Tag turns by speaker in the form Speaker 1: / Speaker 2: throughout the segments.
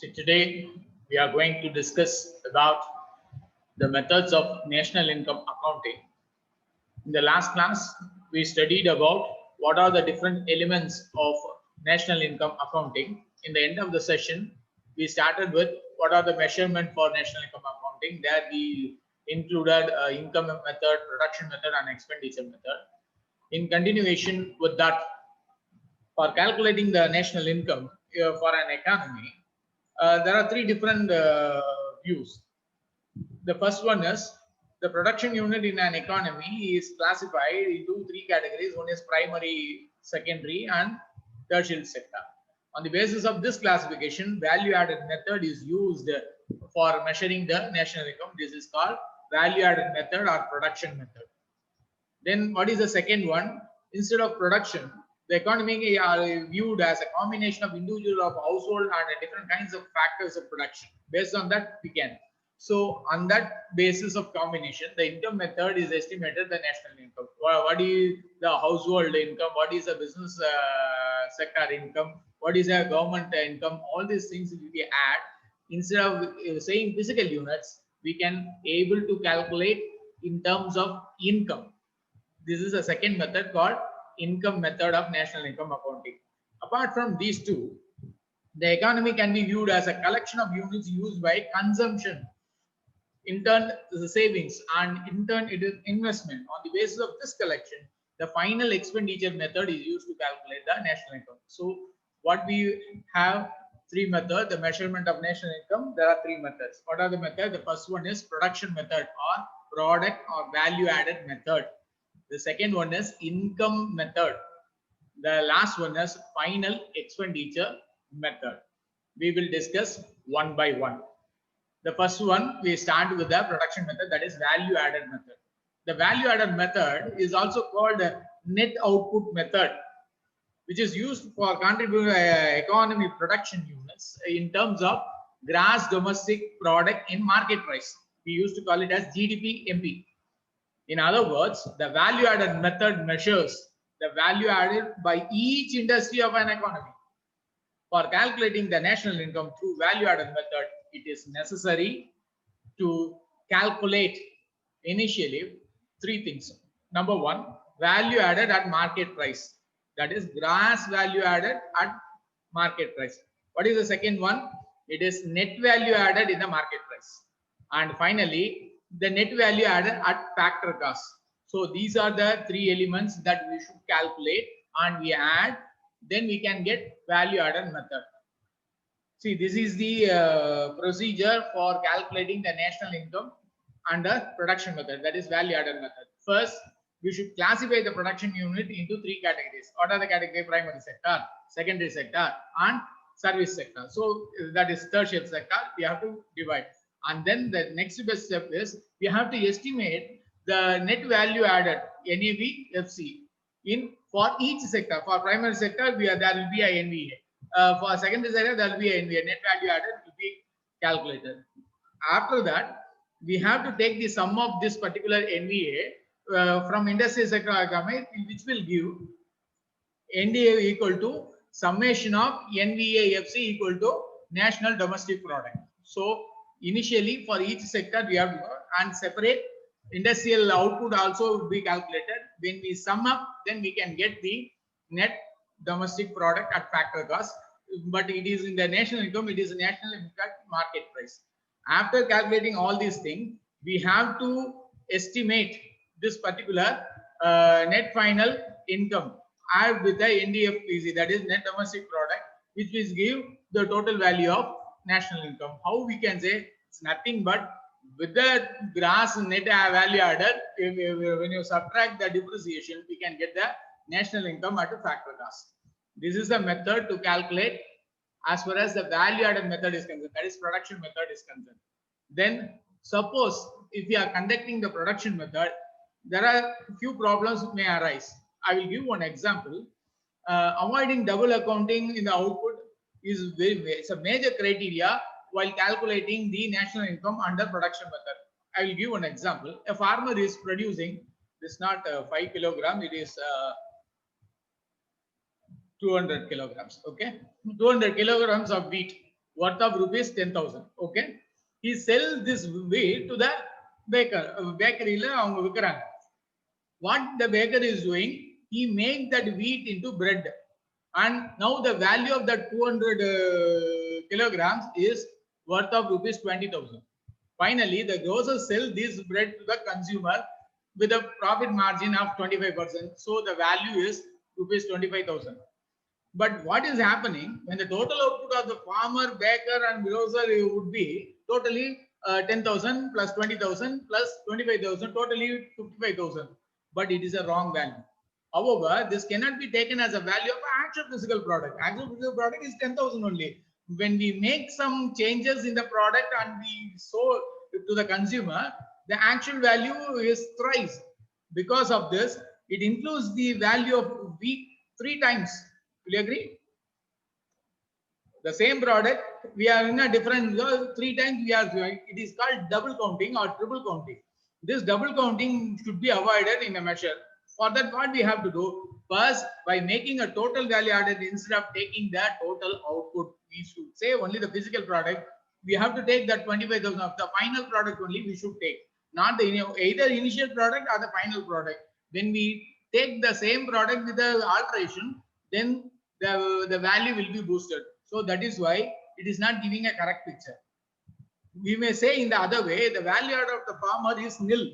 Speaker 1: So today we are going to discuss about the methods of national income accounting. In the last class, we studied about what are the different elements of national income accounting. In the end of the session, we started with what are the measurement for national income accounting. There we included income method, production method, and expenditure method. In continuation with that, for calculating the national income for an economy, there are three different views. The first one is the production unit in an economy is classified into three categories. One is primary, secondary, and tertiary sector. On the basis of this classification, value-added method is used for measuring the national income. This is called value-added method or production method. Then what is the second one? Instead of production, the economy are viewed as a combination of individual of household and different kinds of factors of production. Based on that, we can. So on that basis of combination, the income method is estimated the national income. What is the household income? What is the business sector income? What is the government income? All these things will be add. Instead of saying physical units, we can able to calculate in terms of income. This is a second method called income method of national income accounting. Apart from these two, the economy can be viewed as a collection of units used by consumption, in turn the savings, and in turn it is investment. On the basis of this collection, the final expenditure method is used to calculate the national income. So what we have three methods, the measurement of national income, there are three methods. What are the methods? The first one is production method or product or value added method. The second one is income method. The last one is final expenditure method. We will discuss one by one. The first one, we start with the production method, that is value added method. The value added method is also called the net output method, which is used for contributing economy production units in terms of gross domestic product in market price. We used to call it as GDP MP. In other words, the value added method measures the value added by each industry of an economy. For calculating the national income through value added method, it is necessary to calculate initially three things. Number one, value added at market price. That is gross value added at market price. What is the second one? It is net value added in the market price. And finally, the net value added at factor cost. So these are the three elements that we should calculate and we add, then we can get value added method. See, this is the procedure for calculating the national income under production method, that is value added method. First, we should classify the production unit into three categories. What are the categories? Primary sector, secondary sector, and service sector. So that is tertiary sector. We have to divide. And then the next best step is we have to estimate the net value added NAV FC in for each sector. For primary sector, there will be a NVA. For secondary sector, there will be a NVA. Net value added will be calculated. After that, we have to take the sum of this particular NVA from industry sector economy, which will give NDA equal to summation of NVA FC equal to national domestic product. So initially for each sector we have to go and separate industrial output also will be calculated. When we sum up, then we can get the net domestic product at factor cost. But it is in the national income, it is a national impact market price. After calculating all these things, we have to estimate this particular net final income add with the NDFPC, that is net domestic product, which will give the total value of national income. How we can say it's nothing but with the gross net value added, when you subtract the depreciation, we can get the national income at a factor cost. This is the method to calculate as far as the value added method is concerned, that is production method is concerned. Then suppose if you are conducting the production method, there are few problems may arise. I will give one example. Avoiding double accounting in the output is it's a major criteria while calculating the national income under production method. I will give one example. A farmer is producing, this is not 5 kilograms, it is 200 kilograms. Okay, 200 kilograms of wheat. worth of rupees 10,000. Okay, he sells this wheat to the baker. Bakery la avanga vikranga. What the baker is doing, he make that wheat into bread, and now the value of that 200 kilograms is worth of rupees 20,000. Finally, the grocer sell this bread to the consumer with a profit margin of 25%. So the value is rupees 25,000. But what is happening when the total output of the farmer, baker, and grocer would be totally 10,000 plus 20,000 plus 25,000, totally 55,000. But it is a wrong value. However, this cannot be taken as a value of actual physical product. Actual physical product is 10,000 only. When we make some changes in the product and we sold to the consumer, the actual value is thrice. Because of this, it includes the value of wheat 3 times. Will you agree? The same product, we are in a different 3 times we are doing. It is called double counting or triple counting. This double counting should be avoided in a measure. For that, what we have to do? First, by making a total value added instead of taking the total output, we should say only the physical product. We have to take that 25,000 of the final product only we should take, not the either initial product or the final product. When we take the same product with the alteration, then the value will be boosted. So that is why it is not giving a correct picture. We may say in the other way, the value add of the farmer is nil.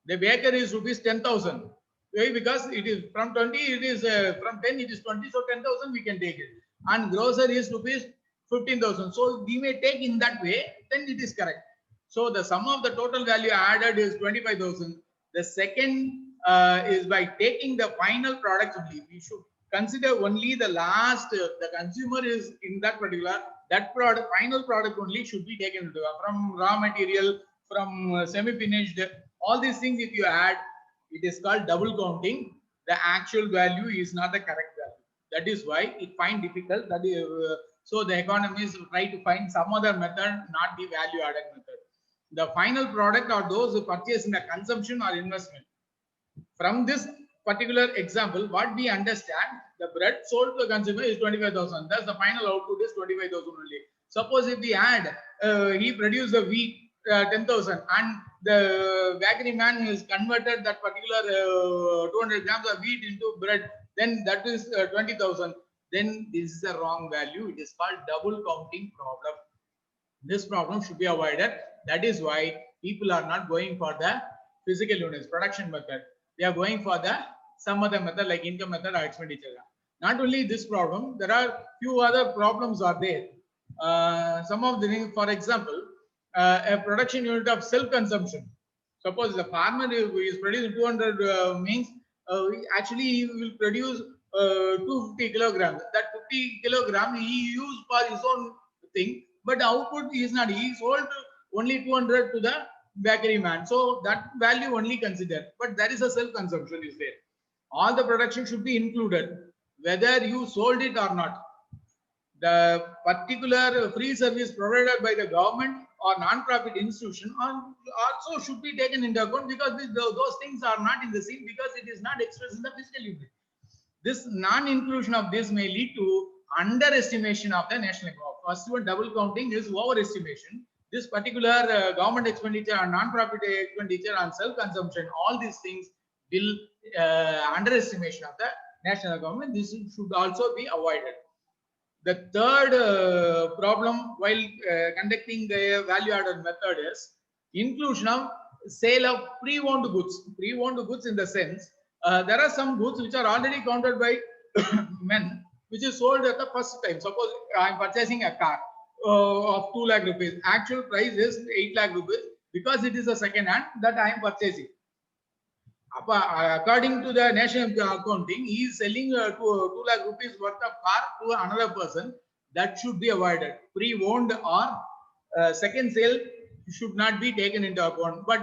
Speaker 1: The baker is rupees 10,000. Why? Because it is from 20, it is from 10, it is 20, so 10,000 we can take it. And grocer is rupees 15,000. So we may take in that way, then it is correct. So the sum of the total value added is 25,000. The second is by taking the final product only. We should consider only the last, the consumer is in that particular, that product, final product only should be taken into from raw material, from semi-finished, all these things if you add, it is called double counting. The actual value is not the correct value. That is why it find difficult. That is, so the economists try to find some other method, not the value added method. The final product are those who purchase in the consumption or investment. From this particular example, what we understand, the bread sold to the consumer is 25,000. Thus, the final output is 25,000 only. Suppose if we add, he produced the wheat 10,000 and the bakery man has converted that particular 200 grams of wheat into bread, then that is 20,000. Then this is a wrong value. It is called double counting problem. This problem should be avoided. That is why people are not going for the physical units, production method. They are going for the some other method like income method or expenditure. Not only this problem, there are few other problems are there. Some of the things, for example, a production unit of self-consumption. Suppose the farmer is producing 200 means actually he will produce 250 kilograms. That 50 kilogram he used for his own thing, but the output is not. He sold only 200 to the bakery man. So that value only considered. But there is a self-consumption is there. All the production should be included, whether you sold it or not. The particular free service provided by the government or non-profit institution also should be taken into account because those things are not in the scene because it is not expressed in the physical unit. This non-inclusion of this may lead to underestimation of the national income. First one, double counting is overestimation. This particular government expenditure and non-profit expenditure on self-consumption, all these things will underestimation of the national government. This should also be avoided. The third problem while conducting the value-added method is inclusion of sale of pre-owned goods. Pre-owned goods in the sense, there are some goods which are already counted by men, which is sold at the first time. Suppose I am purchasing a car of 2 lakh rupees. Actual price is 8 lakh rupees because it is a second hand that I am purchasing. According to the national accounting, he is selling 2 lakh rupees worth of car to another person. That should be avoided. Pre-owned or second sale should not be taken into account. But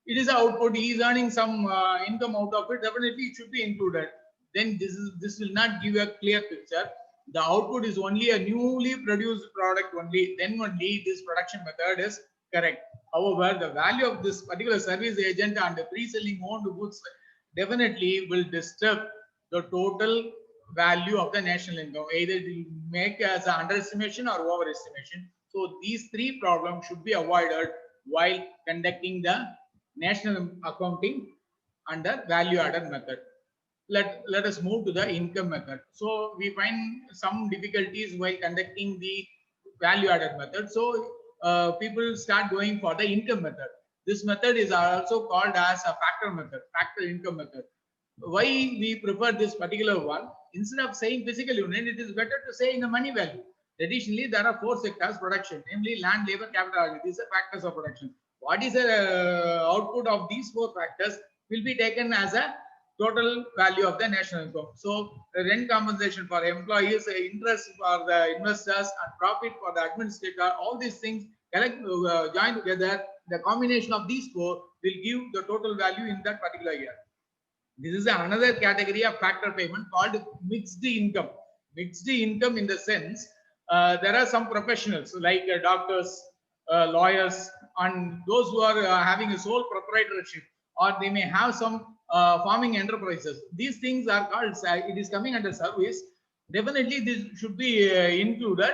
Speaker 1: it is output. He is earning some income out of it. Definitely, it should be included. Then this will not give a clear picture. The output is only a newly produced product only. Then only this production method is correct. However, the value of this particular service agent and the pre-selling owned goods definitely will disturb the total value of the national income. Either it will make as an underestimation or overestimation. So these three problems should be avoided while conducting the national accounting under value added method. Let us move to the income method. So we find some difficulties while conducting the value added method. So people start going for the income method. This method is also called as a factor method, factor income method. Why we prefer this particular one? Instead of saying physical unit, it is better to say in the money value. Additionally, there are four sectors production, namely land, labor, capital. These are factors of production. What is the output of these four factors will be taken as a total value of the national income. So rent compensation for employees, interest for the investors, and profit for the administrator, all these things join together. The combination of these four will give the total value in that particular year. This is another category of factor payment called mixed income. Mixed income in the sense there are some professionals like doctors, lawyers, and those who are having a sole proprietorship, or they may have some farming enterprises. These things are called, it is coming under service. Definitely this should be included.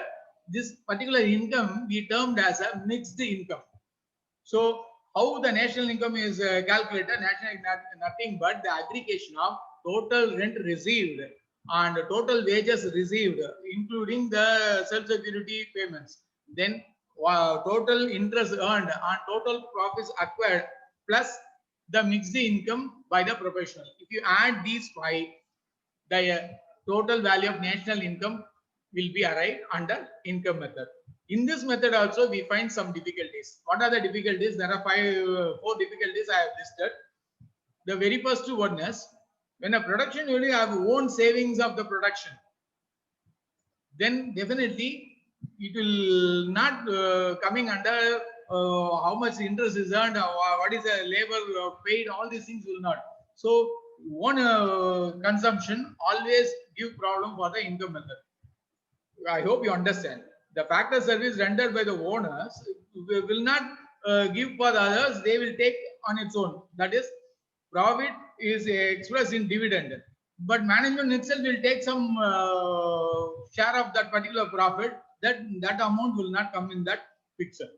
Speaker 1: This particular income we termed as a mixed income. So how the national income is calculated? National nothing but the aggregation of total rent received and total wages received, including the self-security payments. Then total interest earned and total profits acquired plus the mixed income by the professional. If you add these five, the total value of national income will be arrived under income method. In this method also we find some difficulties. What are the difficulties? There are four difficulties I have listed. The very first one is when a production unit have own savings of the production, then definitely it will not coming under how much interest is earned, what is the labor paid, all these things will not. So one consumption always give problem for the income method. I hope you understand. The factor service rendered by the owners will not give for the others, they will take on its own. That is, profit is expressed in dividend, but management itself will take some share of that particular profit. That amount will not come in that picture.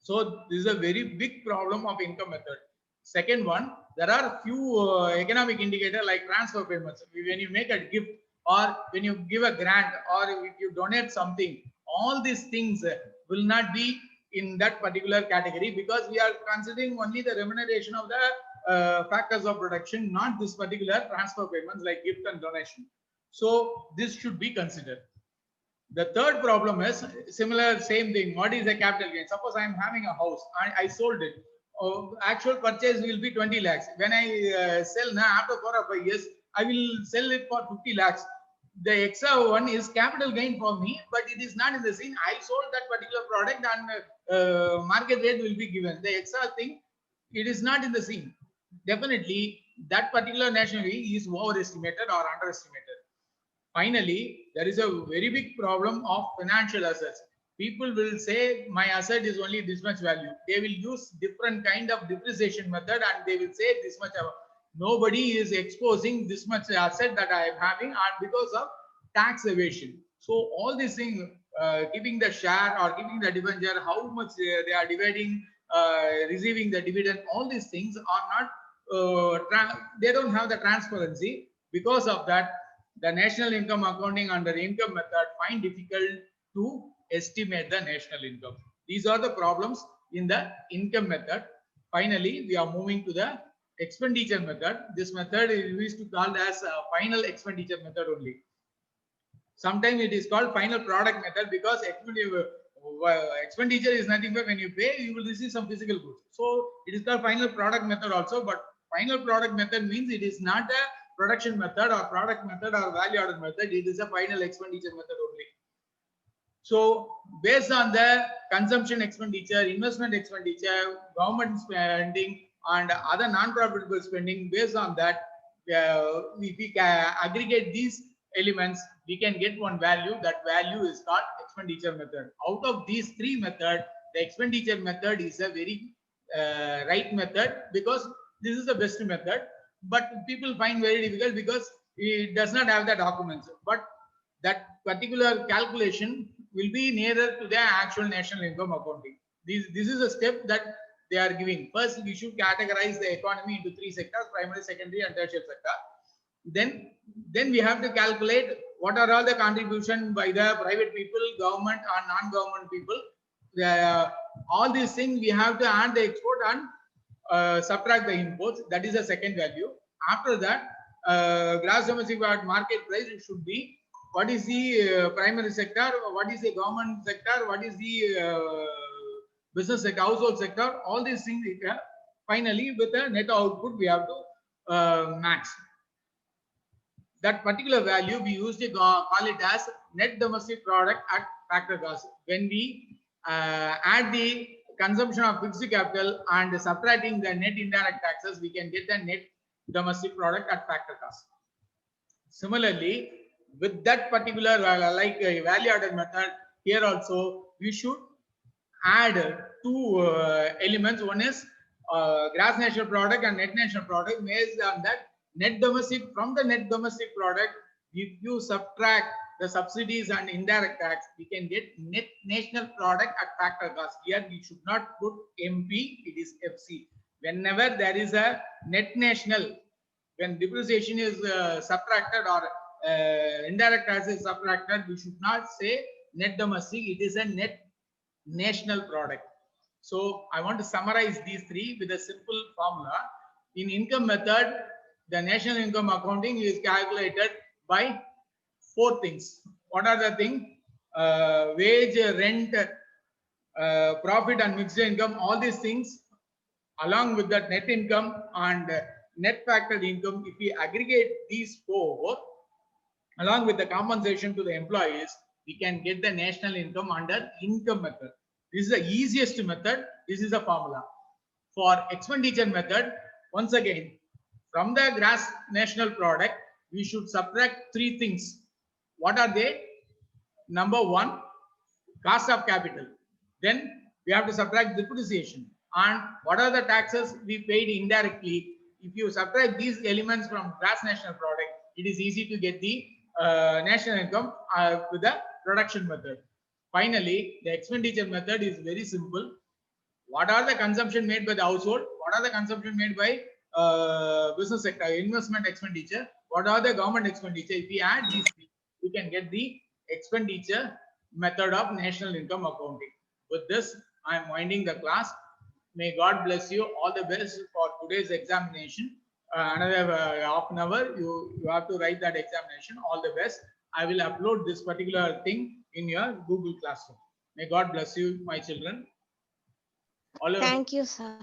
Speaker 1: So this is a very big problem of income method. Second one, there are few economic indicator like transfer payments. When you make a gift or when you give a grant or if you donate something, all these things will not be in that particular category because we are considering only the remuneration of the factors of production, not this particular transfer payments like gift and donation. So this should be considered. The third problem is similar, same thing. What is a capital gain? Suppose I am having a house, I sold it. Actual purchase will be 20 lakhs. When I sell now, after 4 or 5 years, I will sell it for 50 lakhs. The extra one is capital gain for me, but it is not in the scene. I sold that particular product and market rate will be given. The extra thing, it is not in the scene. Definitely, that particular nationality is overestimated or underestimated. Finally, there is a very big problem of financial assets. People will say my asset is only this much value. They will use different kind of depreciation method and they will say this much. Nobody is exposing this much asset that I am having and because of tax evasion. So all these things, giving the share or giving the debenture, how much they are dividing, receiving the dividend, all these things are not, they don't have the transparency. Because of that, the national income accounting under income method find difficult to estimate the national income. These are the problems in the income method. Finally, we are moving to the expenditure method. This method is used to called as final expenditure method only. Sometimes it is called final product method because expenditure is nothing but when you pay, you will receive some physical goods. So it is called final product method also, but final product method means it is not a production method or product method or value added method. It is a final expenditure method only. So based on the consumption expenditure, investment expenditure, government spending and other non-profitable spending, based on that, if we aggregate these elements, we can get one value. That value is called expenditure method. Out of these three methods, the expenditure method is a very right method because this is the best method. But people find very difficult because it does not have the documents, but that particular calculation will be nearer to the actual national income accounting. This is a step that they are giving. First, we should categorize the economy into three sectors: primary, secondary, and tertiary sector. Then we have to calculate what are all the contribution by the private people, government, and non-government people. All these things we have to add the export and subtract the imports. That is the second value. After that, gross domestic market price should be what is the primary sector, what is the government sector, what is the business sector, household sector. All these things finally with the net output we have to match. That particular value we used to call it as net domestic product at factor cost. When we add the consumption of fixed capital and subtracting the net indirect taxes, we can get the net domestic product at factor cost. Similarly, with that particular value added method, here also we should add two elements. One is gross national product and net national product. Based on that, net domestic, from the net domestic product, if you subtract the subsidies and indirect tax, we can get net national product at factor cost. Here we should not put MP, it is FC. Whenever there is a net national, when depreciation is subtracted or indirect tax is subtracted, we should not say net domestic, it is a net national product. So I want to summarize these three with a simple formula. In income method, the national income accounting is calculated by four things. What are the things? Wage, rent, profit and mixed income, all these things along with that net income and net factored income. If we aggregate these four along with the compensation to the employees, we can get the national income under income method. This is the easiest method. This is a formula. For expenditure method, once again, from the gross national product, we should subtract three things. What are they? Number one, cost of capital. Then we have to subtract depreciation. And what are the taxes we paid indirectly? If you subtract these elements from gross national product, it is easy to get the national income with the production method. Finally, the expenditure method is very simple. What are the consumption made by the household? What are the consumption made by business sector, investment expenditure? What are the government expenditure? If we add these three, we can get the expenditure method of national income accounting. With this, I am winding the class. May God bless you. All the best for today's examination. Another half an hour, you have to write that examination. All the best. I will upload this particular thing in your Google Classroom. May God bless you, my children.
Speaker 2: Thank you, sir.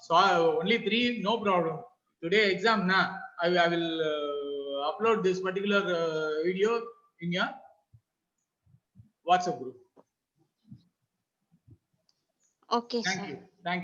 Speaker 1: So only three, no problem. Today exam, na I will upload this particular video in your WhatsApp group.
Speaker 2: Okay,
Speaker 1: Thank
Speaker 2: sir.
Speaker 1: you. Thank you.